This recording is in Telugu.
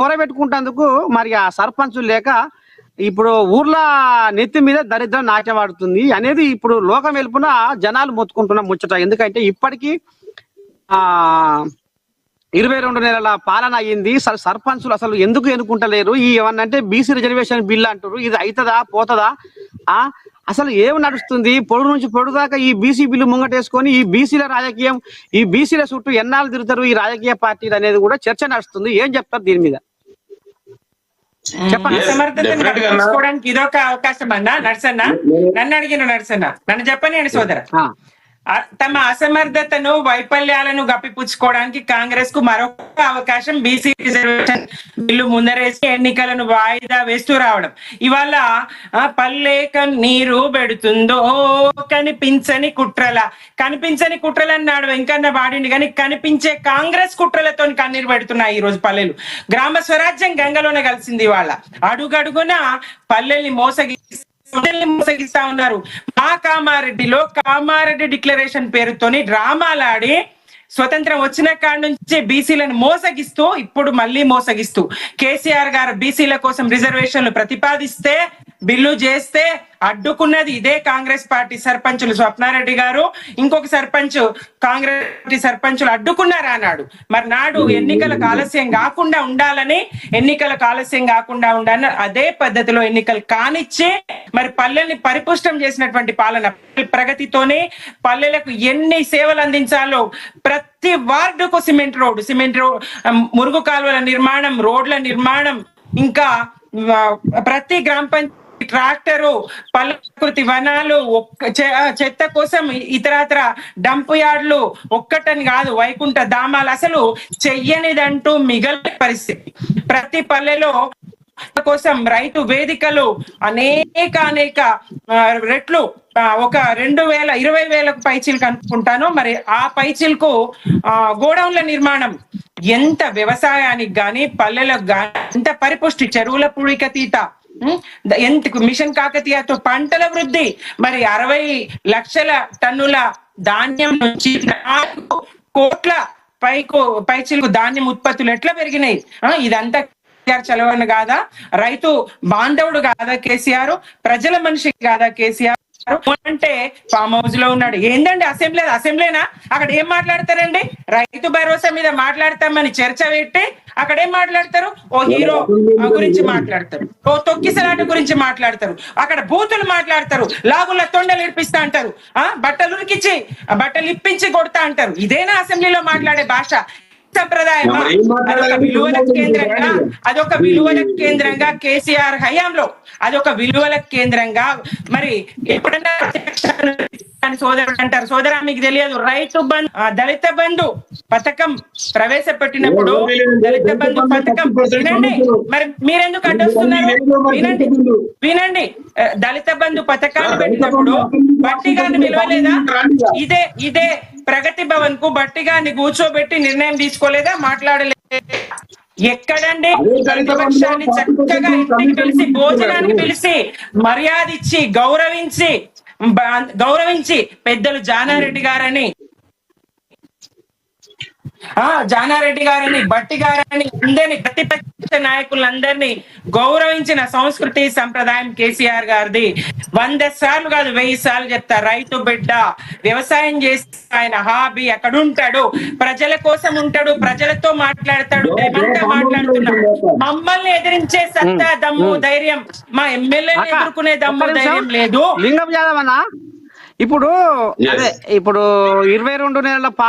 మొరబెట్టుకుంటేందుకు మరి ఆ సర్పంచులు లేక ఇప్పుడు ఊర్ల నెత్తి మీద దరిద్రం నాట్యమాడుతుంది అనేది ఇప్పుడు లోకం వెలుపున జనాలు మొత్తుకుంటున్న ముచ్చట. ఎందుకంటే ఇప్పటికీ ఆ 22 నెలల పాలన అయ్యింది. సర్పంచులు అసలు ఎందుకు ఎన్నుకుంటలేరు? ఈ ఏమన్నంటే బీసీ రిజర్వేషన్ బిల్ అంటారు, ఇది అవుతుందా పోతుందా? అసలు ఏం నడుస్తుంది? పొడు నుంచి పొడు దాకా ఈ బీసీ బిల్లు ముంగటేసుకొని ఈ బీసీల రాజకీయం, ఈ బీసీల చుట్టూ ఎన్నాళ్ళు తిరుగుతారు ఈ రాజకీయ పార్టీలు అనేది కూడా చర్చ నడుస్తుంది. ఏం చెప్తారు దీని మీద? చెప్పండి. అసమర్థతను కప్పించుకోవడానికి ఇదొక అవకాశం అన్నా నర్సన్న? నన్ను అడిగిన నర్సన్న, నన్ను చెప్పండి సోదర. తమ అసమర్థతను వైఫల్యాలను గప్పిపుచ్చుకోవడానికి కాంగ్రెస్ కు మరొక అవకాశం బీసీ రిజర్వేషన్ బిల్లు ముందరేసి ఎన్నికలను వాయిదా వేస్తూ రావడం. ఇవాళ పల్లేక నీరు పెడుతుందో కనిపించని కుట్రలన్నాడు వెంకన్న వాడిండి, కానీ కనిపించే కాంగ్రెస్ కుట్రలతో కన్నీరు పెడుతున్నాయి ఈ రోజు పల్లెలు. గ్రామ స్వరాజ్యం గంగలోనే కలిసింది. ఇవాళ అడుగడుగున పల్లెల్ని మోసగిస్తా ఉన్నారు. మా కామారెడ్డి డిక్లరేషన్ పేరుతోని డ్రామాలాడి స్వతంత్రం వచ్చిన కాడి నుంచి బీసీలను మోసగిస్తూ, ఇప్పుడు మళ్ళీ మోసగిస్తూ కేసీఆర్ గారు బీసీల కోసం రిజర్వేషన్లు ప్రతిపాదిస్తే బిల్లు చేస్తే అడ్డుకున్నది ఇదే కాంగ్రెస్ పార్టీ సర్పంచులు. స్వప్నారెడ్డి గారు ఇంకొక సర్పంచ్ కాంగ్రెస్ పార్టీ సర్పంచులు అడ్డుకున్నారా అన్నాడు. మరి నాడు ఎన్నికలకు ఆలస్యం కాకుండా ఉండాలని అదే పద్ధతిలో ఎన్నికలు కానిచ్చి మరి పల్లెల్ని పరిపుష్టం చేసినటువంటి పాలన, ప్రగతితోనే పల్లెలకు ఎన్ని సేవలు అందించాలో ప్రతి వార్డుకు సిమెంట్ రోడ్, మురుగు కాలువల నిర్మాణం, రోడ్ల నిర్మాణం, ఇంకా ప్రతి గ్రామ పంచాయతీ ట్రాక్టరు, ప్రకృతి వనాలు, చెత్త కోసం ఇతరత్ర డంప్ యార్డ్లు, ఒక్కటని కాదు వైకుంఠ ధామాలు, అసలు చెయ్యనిదంటూ మిగలని పరిస్థితి. ప్రతి పల్లెలో కోసం రైతు వేదికలు అనేక రెట్లు, ఒక 20,000 పైచీలకు అనుకుంటాను. మరి ఆ పైచీలకు గోడౌన్ల నిర్మాణం, ఎంత వ్యవసాయానికి గాని పల్లెలకు గాని ఎంత పరిపుష్టి, చెరువుల పూడికతీత, ఎంత మిషన్ కాకతీయతో పంటల వృద్ధి, మరి 60 లక్షల టన్నుల ధాన్యం నుంచి 4 కోట్ల పైచీలకు ధాన్యం ఉత్పత్తులు ఎట్లా పెరిగినాయి? ఇదంతా చలవని కాదా? రైతు బాంధవుడు కాదా కేసీఆర్? ప్రజల మనిషి కాదా కేసీఆర్? అంటే ఫామ్ హౌస్ లో ఉన్నాడు. ఏందండి అసెంబ్లీనా? అక్కడ ఏం మాట్లాడతారండి? రైతు భరోసా మీద మాట్లాడతామని చర్చ పెట్టి అక్కడ ఏం మాట్లాడతారు? ఓ హీరో గురించి మాట్లాడతారు, ఓ తొక్కిసలాట గురించి మాట్లాడతారు, అక్కడ బూతులు మాట్లాడతారు, లాగుల తొండలు ఇప్పిస్తా అంటారు, బట్టలు ఇప్పించి కొడతా అంటారు. ఇదేనా అసెంబ్లీలో మాట్లాడే భాష? సంప్రదాయమా? అదొక విలువల కేంద్రంగా కేసీఆర్ హయాంలో అదొక విలువల కేంద్రంగా మరి ఎప్పుడన్నా సోదరుడు అంటారు. సోదరా మీకు తెలియదు, దళిత బంధు పథకం ప్రవేశపెట్టినప్పుడు దళిత బంధు పథకం వినండి, మరి మీరెందుకు అడ్డొస్తున్నారు? వినండి, దళిత బంధు పథకాన్ని పెట్టినప్పుడు బట్టి గారిని పిలవలేదా? ఇదే ప్రగతి భవన్ కు బట్టి గారిని కూర్చోబెట్టి నిర్ణయం తీసుకోలేదా? మాట్లాడలేదు. ఎక్కడండి? ప్రతిపక్షాన్ని చక్కగా ఇంటికి పిలిచి, భోజనానికి పిలిచి, మర్యాద ఇచ్చి గౌరవించి పెద్దలు జానారెడ్డి గారని బట్టి గారని అందరినీ, ప్రతిపక్ష నాయకులందరినీ గౌరవించిన సంస్కృతి సంప్రదాయం కేసీఆర్ గారిది. 100 సార్లు కాదు 1000 సార్లు చెప్తా. రైతు బిడ్డ, వ్యవసాయం చేస్తే ఆయన హాబీ, అక్కడ ఉంటాడు, ప్రజల కోసం ఉంటాడు, ప్రజలతో మాట్లాడతాడు. ఏమంతా మాట్లాడుతున్నాడు. మమ్మల్ని ఎదిరించే సత్తా, దమ్ము, ధైర్యం మా ఎమ్మెల్యేని ఎదుర్కొనే దమ్ము, ధైర్యం లేదు. లింగం యాదవ్ అన్న, ఇప్పుడు 22 నెలల పాలన